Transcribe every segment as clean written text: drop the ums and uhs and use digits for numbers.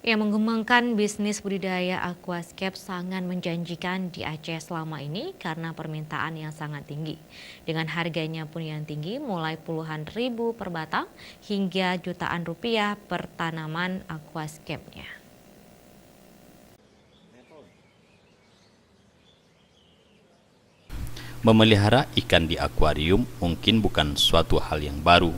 Yang mengembangkan bisnis budidaya aquascape sangat menjanjikan di Aceh selama ini karena permintaan yang sangat tinggi. Dengan harganya pun yang tinggi, mulai puluhan ribu per batang hingga jutaan rupiah per tanaman aquascape-nya. Memelihara ikan di akuarium mungkin bukan suatu hal yang baru,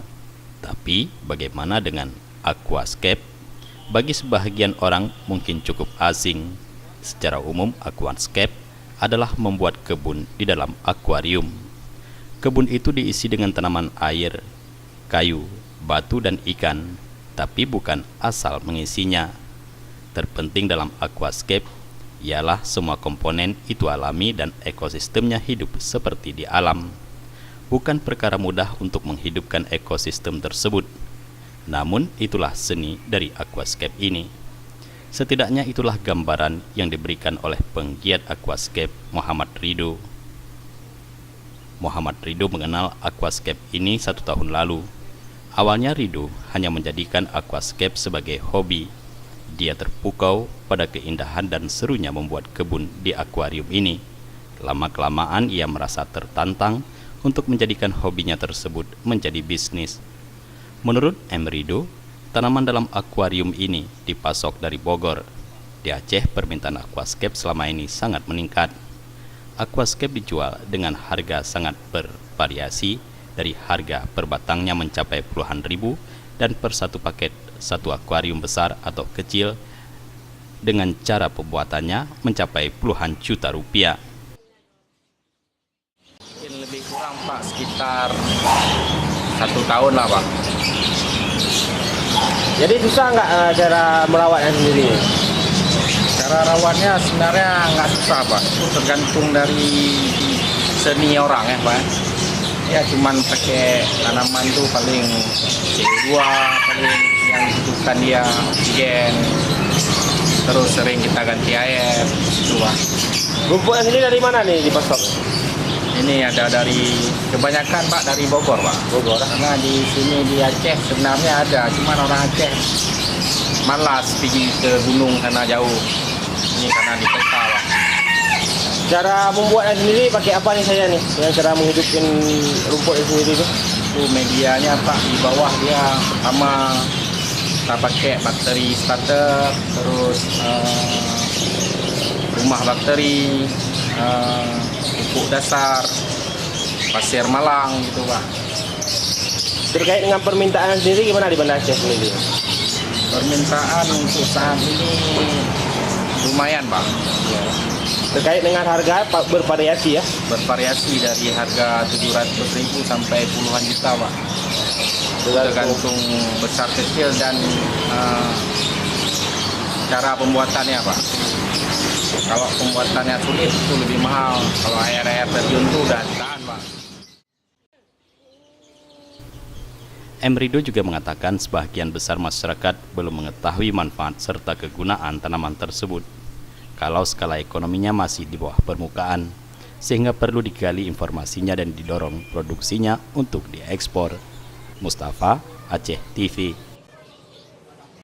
tapi bagaimana dengan aquascape? Bagi sebahagian orang mungkin cukup asing. Secara umum, aquascape adalah membuat kebun di dalam akuarium. Kebun itu diisi dengan tanaman air, kayu, batu, dan ikan, tapi bukan asal mengisinya. Terpenting dalam aquascape ialah semua komponen itu alami dan ekosistemnya hidup seperti di alam. Bukan perkara mudah untuk menghidupkan ekosistem tersebut. Namun itulah seni dari aquascape ini. Setidaknya itulah gambaran yang diberikan oleh penggiat aquascape Muhammad Ridho. Muhammad Ridho mengenal aquascape ini 1 tahun lalu. Awalnya Ridho hanya menjadikan aquascape sebagai hobi. Dia terpukau pada keindahan dan serunya membuat kebun di akuarium ini. Lama-kelamaan ia merasa tertantang untuk menjadikan hobinya tersebut menjadi bisnis. Menurut M. Ridho, tanaman dalam akuarium ini dipasok dari Bogor. Di Aceh, permintaan aquascape selama ini sangat meningkat. Aquascape dijual dengan harga sangat bervariasi, dari harga per batangnya mencapai puluhan ribu dan per satu paket satu akuarium besar atau kecil dengan cara pembuatannya mencapai puluhan juta rupiah. Lebih kurang Pak, sekitar 1 tahun lah Pak. Jadi susah nggak cara merawatnya sendiri? Cara rawatnya sebenarnya nggak susah Pak, itu tergantung dari seni orang ya Pak. Ya cuman pakai tanaman tuh paling CO2 paling yang dibutuhkan dia, oksigen. Terus sering kita ganti air, itu Pak. Rumputnya sendiri dari mana nih dipasok? Ini ada dari kebanyakan Pak dari Bogor Pak. Bogor. Karena di sini di Aceh sebenarnya ada, cuman orang Aceh malas pergi ke gunung karena jauh. Ini karena di kota Pak. Cara membuatnya sendiri pakai apa nih saya nih? Yang cara menghidupin rumputnya sendiri tuh? Itu medianya Pak, di bawah dia pertama kita pakai bakteri starter, terus rumah bakteri, pupuk dasar, pasir malang gitu Pak. Terkait dengan permintaan sendiri gimana di Banda Aceh sendiri? Permintaan untuk saat ini lumayan Pak. Ya. Terkait dengan harga bervariasi ya? Bervariasi dari harga 700.000 sampai puluhan juta Pak. Tergantung besar kecil dan cara pembuatannya Pak. Kalau pembuatannya sulit itu lebih mahal. Kalau air terjun itu udah tahan Pak. M. Ridho juga mengatakan sebagian besar masyarakat belum mengetahui manfaat serta kegunaan tanaman tersebut. Kalau skala ekonominya masih di bawah permukaan, sehingga perlu digali informasinya dan didorong produksinya untuk diekspor. Mustafa, Aceh TV.